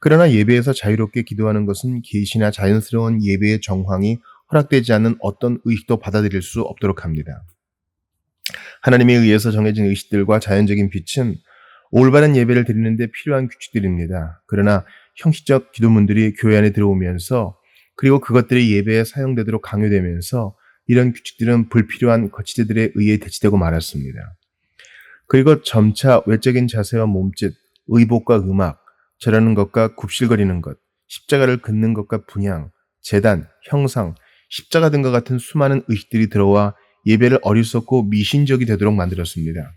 [SPEAKER 1] 그러나 예배에서 자유롭게 기도하는 것은 계시나 자연스러운 예배의 정황이 허락되지 않는 어떤 의식도 받아들일 수 없도록 합니다. 하나님에 의해서 정해진 의식들과 자연적인 빛은 올바른 예배를 드리는 데 필요한 규칙들입니다. 그러나 형식적 기도문들이 교회 안에 들어오면서 그리고 그것들이 예배에 사용되도록 강요되면서 이런 규칙들은 불필요한 거치대들에 의해 대치되고 말았습니다. 그리고 점차 외적인 자세와 몸짓, 의복과 음악, 절하는 것과 굽실거리는 것, 십자가를 긋는 것과 분향, 제단, 형상, 십자가 등과 같은 수많은 의식들이 들어와 예배를 어리석고 미신적이 되도록 만들었습니다.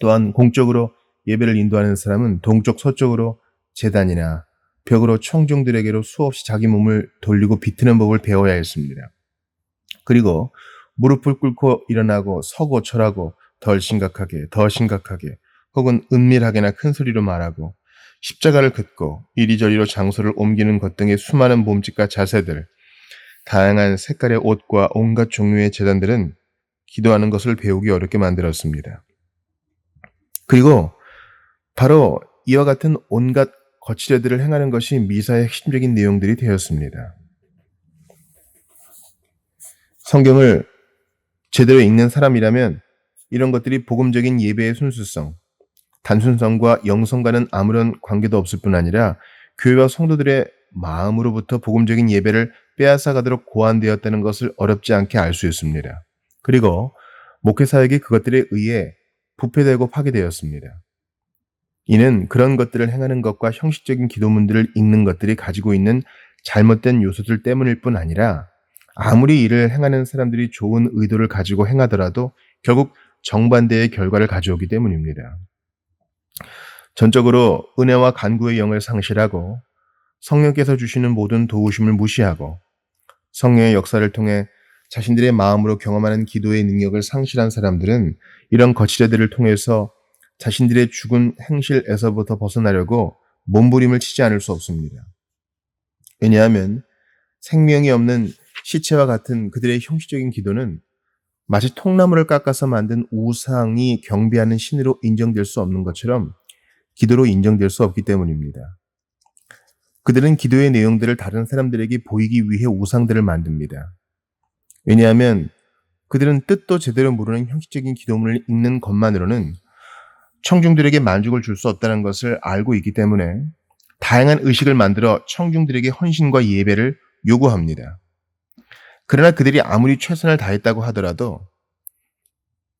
[SPEAKER 1] 또한 공적으로 예배를 인도하는 사람은 동쪽 서쪽으로 제단이나 벽으로 청중들에게로 수없이 자기 몸을 돌리고 비트는 법을 배워야 했습니다. 그리고 무릎을 꿇고 일어나고 서고 절하고 더 심각하게 혹은 은밀하게나 큰 소리로 말하고 십자가를 긋고 이리저리로 장소를 옮기는 것 등의 수많은 몸짓과 자세들, 다양한 색깔의 옷과 온갖 종류의 제단들은 기도하는 것을 배우기 어렵게 만들었습니다. 그리고 바로 이와 같은 온갖 거치대들을 행하는 것이 미사의 핵심적인 내용들이 되었습니다. 성경을 제대로 읽는 사람이라면 이런 것들이 복음적인 예배의 순수성, 단순성과 영성과는 아무런 관계도 없을 뿐 아니라 교회와 성도들의 마음으로부터 복음적인 예배를 빼앗아가도록 고안되었다는 것을 어렵지 않게 알 수 있습니다. 그리고 목회사역이 그것들에 의해 부패되고 파괴되었습니다. 이는 그런 것들을 행하는 것과 형식적인 기도문들을 읽는 것들이 가지고 있는 잘못된 요소들 때문일 뿐 아니라 아무리 이를 행하는 사람들이 좋은 의도를 가지고 행하더라도 결국 정반대의 결과를 가져오기 때문입니다. 전적으로 은혜와 간구의 영을 상실하고 성령께서 주시는 모든 도우심을 무시하고 성령의 역사를 통해 자신들의 마음으로 경험하는 기도의 능력을 상실한 사람들은 이런 거치대들을 통해서 자신들의 죽은 행실에서부터 벗어나려고 몸부림을 치지 않을 수 없습니다. 왜냐하면 생명이 없는 시체와 같은 그들의 형식적인 기도는 마치 통나무를 깎아서 만든 우상이 경배하는 신으로 인정될 수 없는 것처럼 기도로 인정될 수 없기 때문입니다. 그들은 기도의 내용들을 다른 사람들에게 보이기 위해 우상들을 만듭니다. 왜냐하면 그들은 뜻도 제대로 모르는 형식적인 기도문을 읽는 것만으로는 청중들에게 만족을 줄 수 없다는 것을 알고 있기 때문에 다양한 의식을 만들어 청중들에게 헌신과 예배를 요구합니다. 그러나 그들이 아무리 최선을 다했다고 하더라도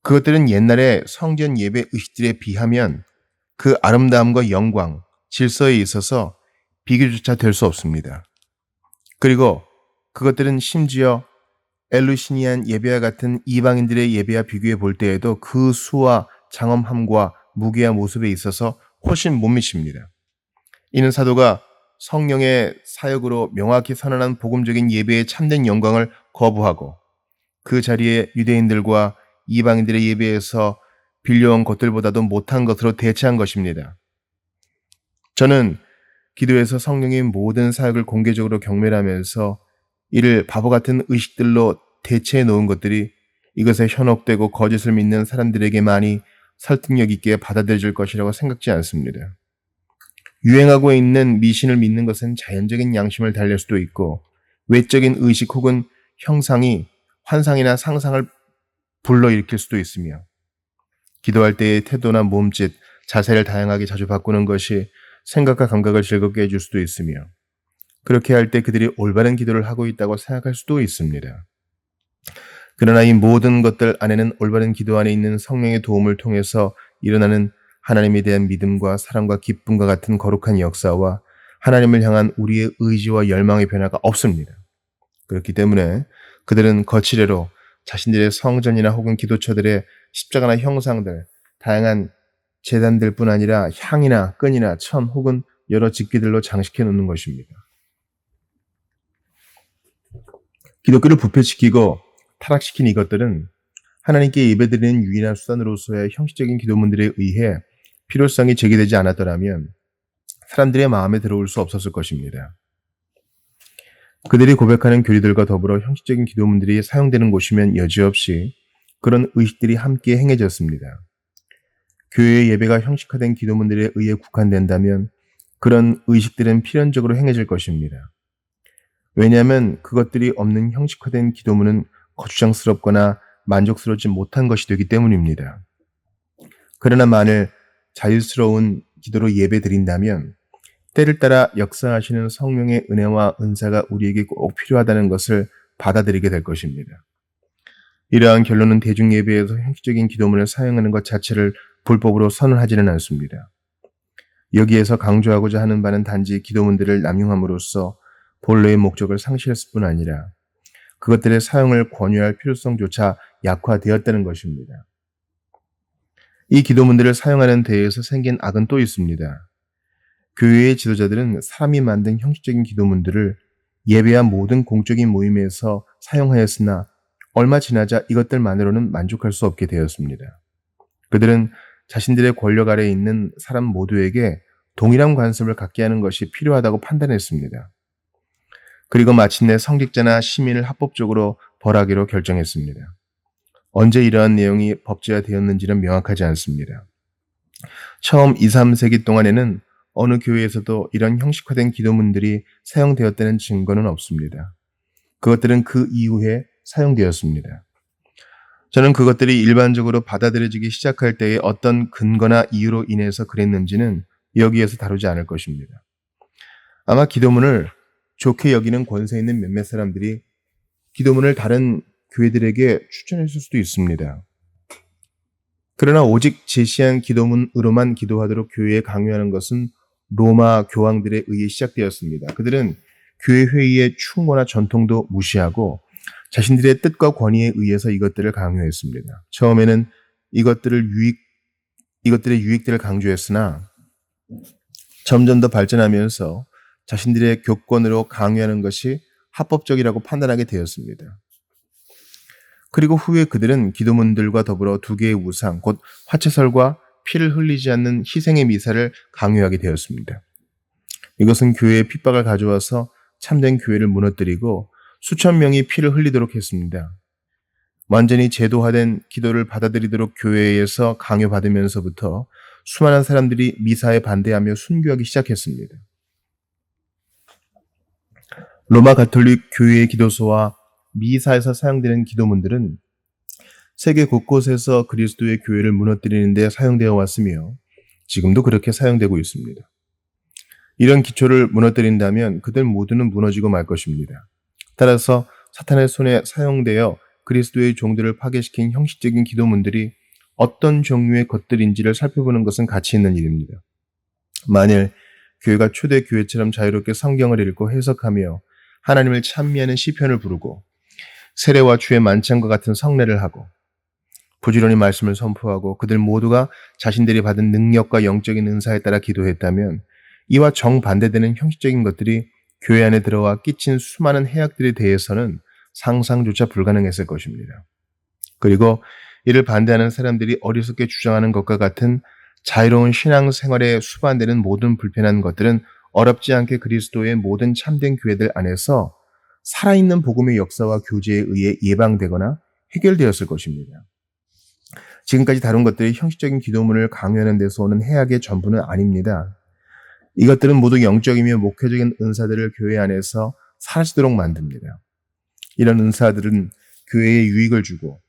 [SPEAKER 1] 그것들은 옛날의 성전 예배 의식들에 비하면 그 아름다움과 영광, 질서에 있어서 비교조차 될 수 없습니다. 그리고 그것들은 심지어 엘루시니안 예배와 같은 이방인들의 예배와 비교해 볼 때에도 그 수와 장엄함과 무게와 모습에 있어서 훨씬 못 미칩니다. 이는 사도가 성령의 사역으로 명확히 선언한 복음적인 예배의 참된 영광을 거부하고 그 자리에 유대인들과 이방인들의 예배에서 빌려온 것들보다도 못한 것으로 대체한 것입니다. 저는 기도에서 성령의 모든 사역을 공개적으로 경멸하면서 이를 바보 같은 의식들로 대체해 놓은 것들이 이것에 현혹되고 거짓을 믿는 사람들에게만이 설득력 있게 받아들여질 것이라고 생각지 않습니다. 유행하고 있는 미신을 믿는 것은 자연적인 양심을 달랠 수도 있고 외적인 의식 혹은 형상이 환상이나 상상을 불러일으킬 수도 있으며 기도할 때의 태도나 몸짓, 자세를 다양하게 자주 바꾸는 것이 생각과 감각을 즐겁게 해줄 수도 있으며 그렇게 할 때 그들이 올바른 기도를 하고 있다고 생각할 수도 있습니다. 그러나 이 모든 것들 안에는 올바른 기도 안에 있는 성령의 도움을 통해서 일어나는 하나님에 대한 믿음과 사랑과 기쁨과 같은 거룩한 역사와 하나님을 향한 우리의 의지와 열망의 변화가 없습니다. 그렇기 때문에 그들은 거칠애로 자신들의 성전이나 혹은 기도처들의 십자가나 형상들, 다양한 제단들뿐 아니라 향이나 끈이나 천 혹은 여러 집기들로 장식해 놓는 것입니다. 기독교를 부패시키고 타락시킨 이것들은 하나님께 예배드리는 유일한 수단으로서의 형식적인 기도문들에 의해 필요성이 제기되지 않았더라면 사람들의 마음에 들어올 수 없었을 것입니다. 그들이 고백하는 교리들과 더불어 형식적인 기도문들이 사용되는 곳이면 여지없이 그런 의식들이 함께 행해졌습니다. 교회의 예배가 형식화된 기도문들에 의해 국한된다면 그런 의식들은 필연적으로 행해질 것입니다. 왜냐하면 그것들이 없는 형식화된 기도문은 거추장스럽거나 만족스럽지 못한 것이 되기 때문입니다. 그러나 만일 자유스러운 기도로 예배드린다면 때를 따라 역사하시는 성령의 은혜와 은사가 우리에게 꼭 필요하다는 것을 받아들이게 될 것입니다. 이러한 결론은 대중예배에서 형식적인 기도문을 사용하는 것 자체를 불법으로 선언하지는 않습니다. 여기에서 강조하고자 하는 바는 단지 기도문들을 남용함으로써 본래의 목적을 상실했을 뿐 아니라 그것들의 사용을 권유할 필요성조차 약화되었다는 것입니다. 이 기도문들을 사용하는 데에서 생긴 악은 또 있습니다. 교회의 지도자들은 사람이 만든 형식적인 기도문들을 예배와 모든 공적인 모임에서 사용하였으나 얼마 지나자 이것들만으로는 만족할 수 없게 되었습니다. 그들은 자신들의 권력 아래에 있는 사람 모두에게 동일한 관습을 갖게 하는 것이 필요하다고 판단했습니다. 그리고 마침내 성직자나 시민을 합법적으로 벌하기로 결정했습니다. 언제 이러한 내용이 법제화되었는지는 명확하지 않습니다. 처음 2, 3세기 동안에는 어느 교회에서도 이런 형식화된 기도문들이 사용되었다는 증거는 없습니다. 그것들은 그 이후에 사용되었습니다. 저는 그것들이 일반적으로 받아들여지기 시작할 때에 어떤 근거나 이유로 인해서 그랬는지는 여기에서 다루지 않을 것입니다. 아마 기도문을 좋게 여기는 권세 있는 몇몇 사람들이 기도문을 다른 교회들에게 추천했을 수도 있습니다. 그러나 오직 제시한 기도문으로만 기도하도록 교회에 강요하는 것은 로마 교황들에 의해 시작되었습니다. 그들은 교회 회의의 충고나 전통도 무시하고 자신들의 뜻과 권위에 의해서 이것들을 강요했습니다. 처음에는 이것들의 유익들을 강조했으나 점점 더 발전하면서 자신들의 교권으로 강요하는 것이 합법적이라고 판단하게 되었습니다. 그리고 후에 그들은 기도문들과 더불어 두 개의 우상, 곧 화채설과 피를 흘리지 않는 희생의 미사를 강요하게 되었습니다. 이것은 교회에 핍박을 가져와서 참된 교회를 무너뜨리고 수천 명이 피를 흘리도록 했습니다. 완전히 제도화된 기도를 받아들이도록 교회에서 강요받으면서부터 수많은 사람들이 미사에 반대하며 순교하기 시작했습니다. 로마 가톨릭 교회의 기도소와 미사에서 사용되는 기도문들은 세계 곳곳에서 그리스도의 교회를 무너뜨리는 데 사용되어 왔으며 지금도 그렇게 사용되고 있습니다. 이런 기초를 무너뜨린다면 그들 모두는 무너지고 말 것입니다. 따라서 사탄의 손에 사용되어 그리스도의 종들을 파괴시킨 형식적인 기도문들이 어떤 종류의 것들인지를 살펴보는 것은 가치 있는 일입니다. 만일 교회가 초대 교회처럼 자유롭게 성경을 읽고 해석하며 하나님을 찬미하는 시편을 부르고 세례와 주의 만찬과 같은 성례를 하고 부지런히 말씀을 선포하고 그들 모두가 자신들이 받은 능력과 영적인 은사에 따라 기도했다면 이와 정반대되는 형식적인 것들이 교회 안에 들어와 끼친 수많은 해악들에 대해서는 상상조차 불가능했을 것입니다. 그리고 이를 반대하는 사람들이 어리석게 주장하는 것과 같은 자유로운 신앙생활에 수반되는 모든 불편한 것들은 어렵지 않게 그리스도의 모든 참된 교회들 안에서 살아있는 복음의 역사와 교제에 의해 예방되거나 해결되었을 것입니다. 지금까지 다룬 것들이 형식적인 기도문을 강요하는 데서 오는 해악의 전부는 아닙니다. 이것들은 모두 영적이며 목회적인 은사들을 교회 안에서 사라지도록 만듭니다. 이런 은사들은 교회에 유익을 주고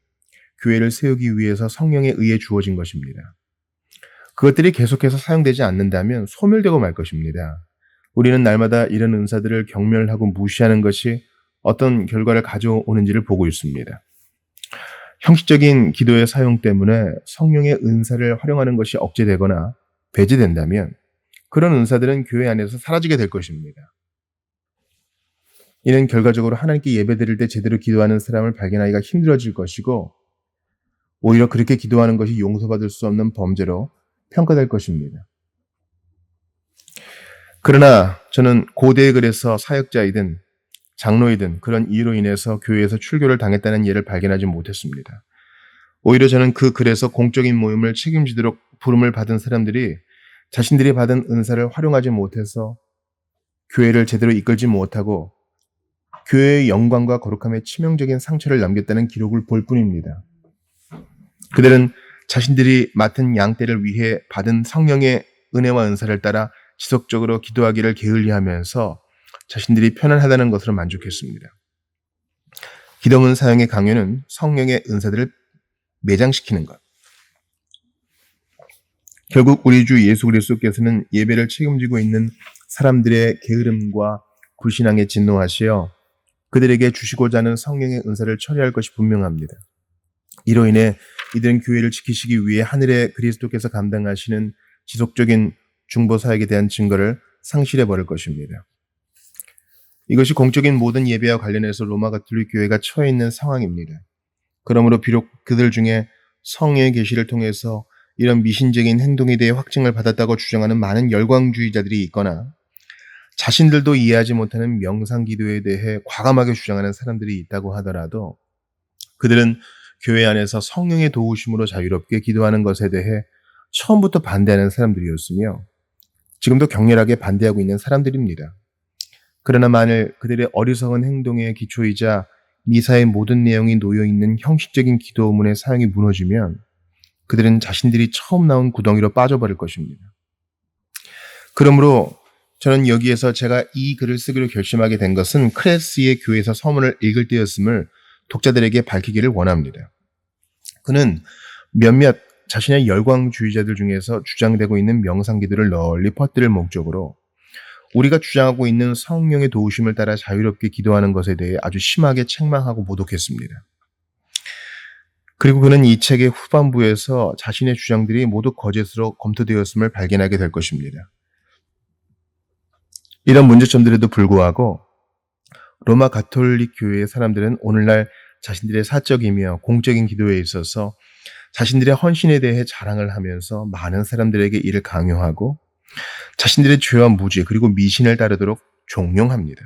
[SPEAKER 1] 교회를 세우기 위해서 성령에 의해 주어진 것입니다. 그것들이 계속해서 사용되지 않는다면 소멸되고 말 것입니다. 우리는 날마다 이런 은사들을 경멸하고 무시하는 것이 어떤 결과를 가져오는지를 보고 있습니다. 형식적인 기도의 사용 때문에 성령의 은사를 활용하는 것이 억제되거나 배제된다면 그런 은사들은 교회 안에서 사라지게 될 것입니다. 이는 결과적으로 하나님께 예배드릴 때 제대로 기도하는 사람을 발견하기가 힘들어질 것이고 오히려 그렇게 기도하는 것이 용서받을 수 없는 범죄로 평가될 것입니다. 그러나 저는 고대의 글에서 사역자이든 장로이든 그런 이유로 인해서 교회에서 출교를 당했다는 예를 발견하지 못했습니다. 오히려 저는 그 글에서 공적인 모임을 책임지도록 부름을 받은 사람들이 자신들이 받은 은사를 활용하지 못해서 교회를 제대로 이끌지 못하고 교회의 영광과 거룩함에 치명적인 상처를 남겼다는 기록을 볼 뿐입니다. 그들은 자신들이 맡은 양떼를 위해 받은 성령의 은혜와 은사를 따라 지속적으로 기도하기를 게을리하면서 자신들이 편안하다는 것으로 만족했습니다. 기도문 사용의 강요는 성령의 은사들을 매장시키는 것. 결국 우리 주 예수 그리스도께서는 예배를 책임지고 있는 사람들의 게으름과 불신앙에 진노하시어 그들에게 주시고자 하는 성령의 은사를 처리할 것이 분명합니다. 이로 인해 이들은 교회를 지키시기 위해 하늘의 그리스도께서 감당하시는 지속적인 중보 사역에 대한 증거를 상실해 버릴 것입니다. 이것이 공적인 모든 예배와 관련해서 로마 가톨릭 교회가 처해 있는 상황입니다. 그러므로 비록 그들 중에 성령의 계시를 통해서 이런 미신적인 행동에 대해 확증을 받았다고 주장하는 많은 열광주의자들이 있거나 자신들도 이해하지 못하는 명상기도에 대해 과감하게 주장하는 사람들이 있다고 하더라도 그들은 교회 안에서 성령의 도우심으로 자유롭게 기도하는 것에 대해 처음부터 반대하는 사람들이었으며 지금도 격렬하게 반대하고 있는 사람들입니다. 그러나 만일 그들의 어리석은 행동의 기초이자 미사의 모든 내용이 놓여있는 형식적인 기도문의 사용이 무너지면 그들은 자신들이 처음 나온 구덩이로 빠져버릴 것입니다. 그러므로 저는 여기에서 제가 이 글을 쓰기로 결심하게 된 것은 크레스의 교회에서 서문을 읽을 때였음을 독자들에게 밝히기를 원합니다. 그는 몇몇 자신의 열광주의자들 중에서 주장되고 있는 명상기도를 널리 퍼뜨릴 목적으로 우리가 주장하고 있는 성령의 도우심을 따라 자유롭게 기도하는 것에 대해 아주 심하게 책망하고 모독했습니다. 그리고 그는 이 책의 후반부에서 자신의 주장들이 모두 거짓으로 검토되었음을 발견하게 될 것입니다. 이런 문제점들에도 불구하고 로마 가톨릭 교회의 사람들은 오늘날 자신들의 사적이며 공적인 기도에 있어서 자신들의 헌신에 대해 자랑을 하면서 많은 사람들에게 이를 강요하고 자신들의 죄와 무지 그리고 미신을 따르도록 종용합니다.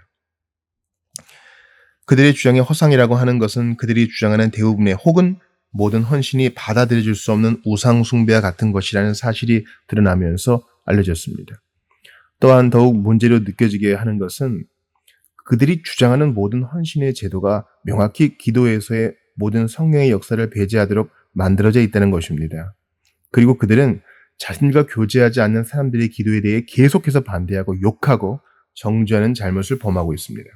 [SPEAKER 1] 그들의 주장의 허상이라고 하는 것은 그들이 주장하는 대부분의 혹은 모든 헌신이 받아들여질 수 없는 우상 숭배와 같은 것이라는 사실이 드러나면서 알려졌습니다. 또한 더욱 문제로 느껴지게 하는 것은 그들이 주장하는 모든 헌신의 제도가 명확히 기도에서의 모든 성령의 역사를 배제하도록 만들어져 있다는 것입니다. 그리고 그들은 자신과 교제하지 않는 사람들의 기도에 대해 계속해서 반대하고 욕하고 정죄하는 잘못을 범하고 있습니다.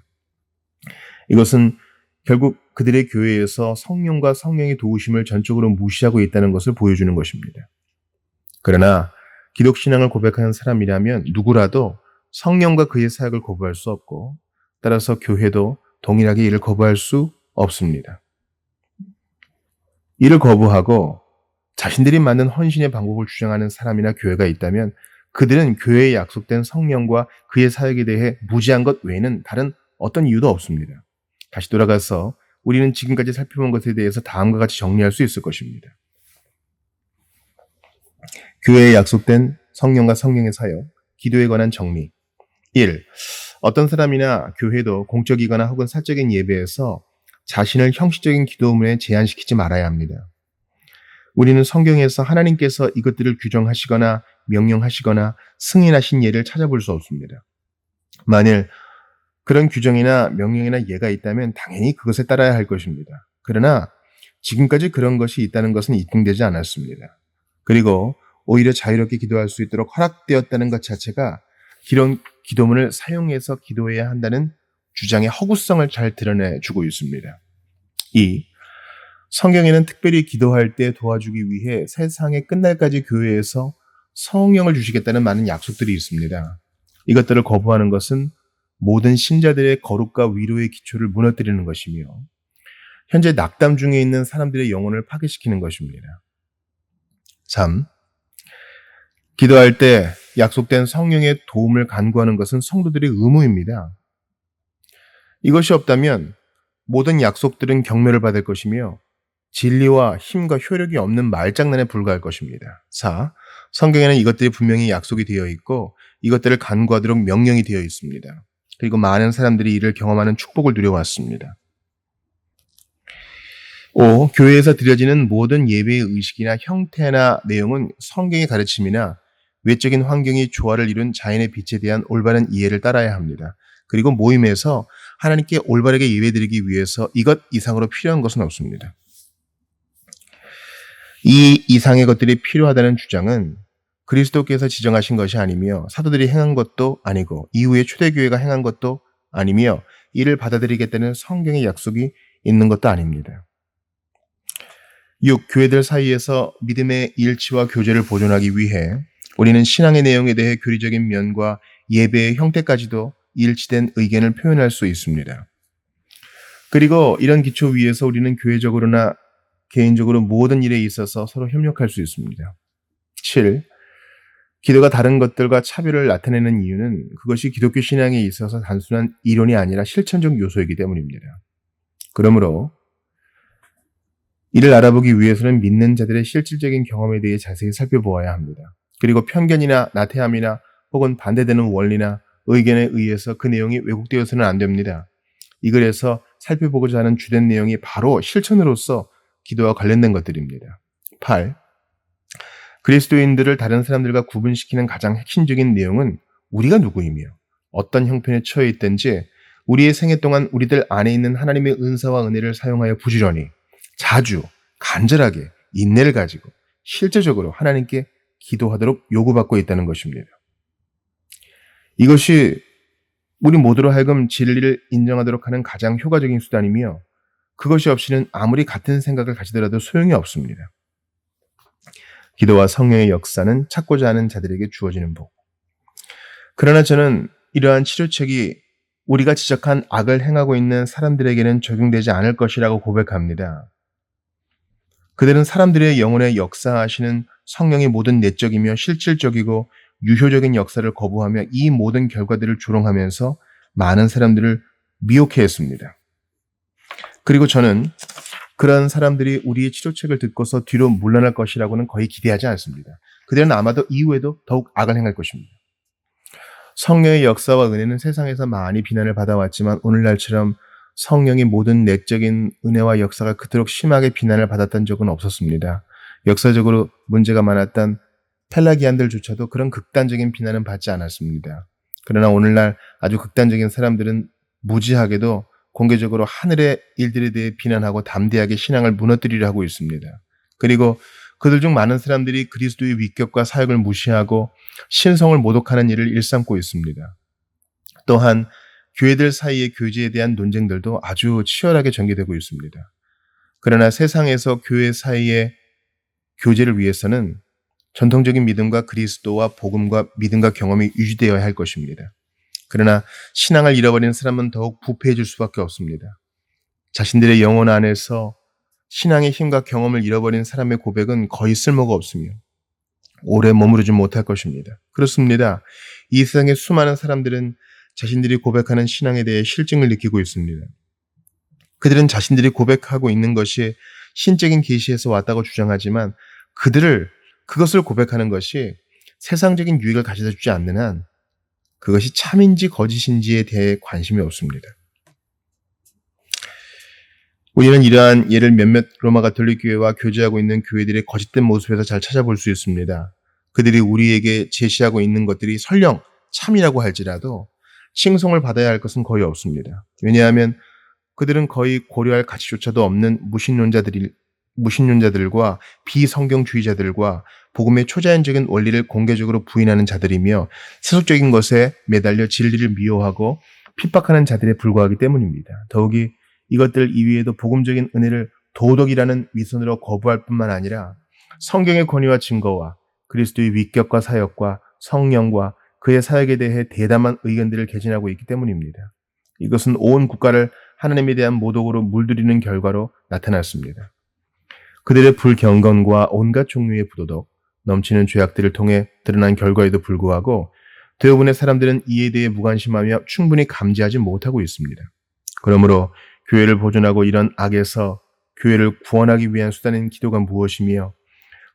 [SPEAKER 1] 이것은 결국 그들의 교회에서 성령과 성령의 도우심을 전적으로 무시하고 있다는 것을 보여주는 것입니다. 그러나 기독신앙을 고백하는 사람이라면 누구라도 성령과 그의 사역을 거부할 수 없고 따라서 교회도 동일하게 이를 거부할 수 없습니다. 이를 거부하고 자신들이 만든 헌신의 방법을 주장하는 사람이나 교회가 있다면 그들은 교회에 약속된 성령과 그의 사역에 대해 무지한 것 외에는 다른 어떤 이유도 없습니다. 다시 돌아가서 우리는 지금까지 살펴본 것에 대해서 다음과 같이 정리할 수 있을 것입니다. 교회에 약속된 성령과 성령의 사역, 기도에 관한 정리. 1. 어떤 사람이나 교회도 공적이거나 혹은 사적인 예배에서 자신을 형식적인 기도문에 제한시키지 말아야 합니다. 우리는 성경에서 하나님께서 이것들을 규정하시거나 명령하시거나 승인하신 예를 찾아볼 수 없습니다. 만일 그런 규정이나 명령이나 예가 있다면 당연히 그것에 따라야 할 것입니다. 그러나 지금까지 그런 것이 있다는 것은 입증되지 않았습니다. 그리고 오히려 자유롭게 기도할 수 있도록 허락되었다는 것 자체가 이런 기도문을 사용해서 기도해야 한다는 주장의 허구성을 잘 드러내주고 있습니다. 2. 성경에는 특별히 기도할 때 도와주기 위해 세상의 끝날까지 교회에서 성령을 주시겠다는 많은 약속들이 있습니다. 이것들을 거부하는 것은 모든 신자들의 거룩과 위로의 기초를 무너뜨리는 것이며 현재 낙담 중에 있는 사람들의 영혼을 파괴시키는 것입니다. 3. 기도할 때 약속된 성령의 도움을 간구하는 것은 성도들의 의무입니다. 이것이 없다면 모든 약속들은 경멸을 받을 것이며 진리와 힘과 효력이 없는 말장난에 불과할 것입니다. 4. 성경에는 이것들이 분명히 약속이 되어 있고 이것들을 간구하도록 명령이 되어 있습니다. 그리고 많은 사람들이 이를 경험하는 축복을 누려왔습니다. 5. 교회에서 드려지는 모든 예배의 의식이나 형태나 내용은 성경의 가르침이나 외적인 환경이 조화를 이룬 자연의 빛에 대한 올바른 이해를 따라야 합니다. 그리고 모임에서 하나님께 올바르게 예배드리기 위해서 이것 이상으로 필요한 것은 없습니다. 이 이상의 것들이 필요하다는 주장은 그리스도께서 지정하신 것이 아니며 사도들이 행한 것도 아니고 이후에 초대교회가 행한 것도 아니며 이를 받아들이겠다는 성경의 약속이 있는 것도 아닙니다. 6. 교회들 사이에서 믿음의 일치와 교제를 보존하기 위해 우리는 신앙의 내용에 대해 교리적인 면과 예배의 형태까지도 일치된 의견을 표현할 수 있습니다. 그리고 이런 기초 위에서 우리는 교회적으로나 개인적으로 모든 일에 있어서 서로 협력할 수 있습니다. 7. 기도가 다른 것들과 차별을 나타내는 이유는 그것이 기독교 신앙에 있어서 단순한 이론이 아니라 실천적 요소이기 때문입니다. 그러므로 이를 알아보기 위해서는 믿는 자들의 실질적인 경험에 대해 자세히 살펴보아야 합니다. 그리고 편견이나 나태함이나 혹은 반대되는 원리나 의견에 의해서 그 내용이 왜곡되어서는 안 됩니다. 이 글에서 살펴보고자 하는 주된 내용이 바로 실천으로서 기도와 관련된 것들입니다. 8. 그리스도인들을 다른 사람들과 구분시키는 가장 핵심적인 내용은 우리가 누구이며 어떤 형편에 처해 있든지 우리의 생애 동안 우리들 안에 있는 하나님의 은사와 은혜를 사용하여 부지런히 자주 간절하게 인내를 가지고 실제적으로 하나님께 기도하도록 요구받고 있다는 것입니다. 이것이 우리 모두로 하여금 진리를 인정하도록 하는 가장 효과적인 수단이며 그것이 없이는 아무리 같은 생각을 가지더라도 소용이 없습니다. 기도와 성령의 역사는 찾고자 하는 자들에게 주어지는 복. 그러나 저는 이러한 치료책이 우리가 지적한 악을 행하고 있는 사람들에게는 적용되지 않을 것이라고 고백합니다. 그들은 사람들의 영혼에 역사하시는 성령의 모든 내적이며 실질적이고 유효적인 역사를 거부하며 이 모든 결과들을 조롱하면서 많은 사람들을 미혹해 했습니다. 그리고 저는 그런 사람들이 우리의 치료책을 듣고서 뒤로 물러날 것이라고는 거의 기대하지 않습니다. 그들은 아마도 이후에도 더욱 악을 행할 것입니다. 성령의 역사와 은혜는 세상에서 많이 비난을 받아왔지만 오늘날처럼 성령의 모든 내적인 은혜와 역사가 그토록 심하게 비난을 받았던 적은 없었습니다. 역사적으로 문제가 많았던 펠라기안들조차도 그런 극단적인 비난은 받지 않았습니다. 그러나 오늘날 아주 극단적인 사람들은 무지하게도 공개적으로 하늘의 일들에 대해 비난하고 담대하게 신앙을 무너뜨리려 하고 있습니다. 그리고 그들 중 많은 사람들이 그리스도의 위격과 사역을 무시하고 신성을 모독하는 일을 일삼고 있습니다. 또한 교회들 사이의 교제에 대한 논쟁들도 아주 치열하게 전개되고 있습니다. 그러나 세상에서 교회 사이의 교제를 위해서는 전통적인 믿음과 그리스도와 복음과 믿음과 경험이 유지되어야 할 것입니다. 그러나 신앙을 잃어버린 사람은 더욱 부패해질 수밖에 없습니다. 자신들의 영혼 안에서 신앙의 힘과 경험을 잃어버린 사람의 고백은 거의 쓸모가 없으며 오래 머무르지 못할 것입니다. 그렇습니다. 이 세상의 수많은 사람들은 자신들이 고백하는 신앙에 대해 실증을 느끼고 있습니다. 그들은 자신들이 고백하고 있는 것이 신적인 계시에서 왔다고 주장하지만 그것을 고백하는 것이 세상적인 유익을 가져다 주지 않는 한 그것이 참인지 거짓인지에 대해 관심이 없습니다. 우리는 이러한 예를 몇몇 로마 가톨릭 교회와 교제하고 있는 교회들의 거짓된 모습에서 잘 찾아볼 수 있습니다. 그들이 우리에게 제시하고 있는 것들이 설령 참이라고 할지라도 칭송을 받아야 할 것은 거의 없습니다. 왜냐하면 그들은 거의 고려할 가치조차도 없는 무신론자들과 비성경주의자들과 복음의 초자연적인 원리를 공개적으로 부인하는 자들이며 세속적인 것에 매달려 진리를 미워하고 핍박하는 자들에 불과하기 때문입니다. 더욱이 이것들 이외에도 복음적인 은혜를 도덕이라는 위선으로 거부할 뿐만 아니라 성경의 권위와 증거와 그리스도의 위격과 사역과 성령과 그의 사역에 대해 대담한 의견들을 개진하고 있기 때문입니다. 이것은 온 국가를 하나님에 대한 모독으로 물들이는 결과로 나타났습니다. 그들의 불경건과 온갖 종류의 부도덕, 넘치는 죄악들을 통해 드러난 결과에도 불구하고 대부분의 사람들은 이에 대해 무관심하며 충분히 감지하지 못하고 있습니다. 그러므로 교회를 보존하고 이런 악에서 교회를 구원하기 위한 수단인 기도가 무엇이며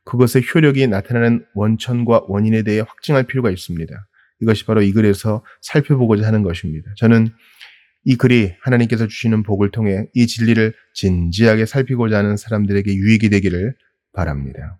[SPEAKER 1] 그것의 효력이 나타나는 원천과 원인에 대해 확증할 필요가 있습니다. 이것이 바로 이 글에서 살펴보고자 하는 것입니다. 저는 이 글이 하나님께서 주시는 복을 통해 이 진리를 진지하게 살피고자 하는 사람들에게 유익이 되기를 바랍니다.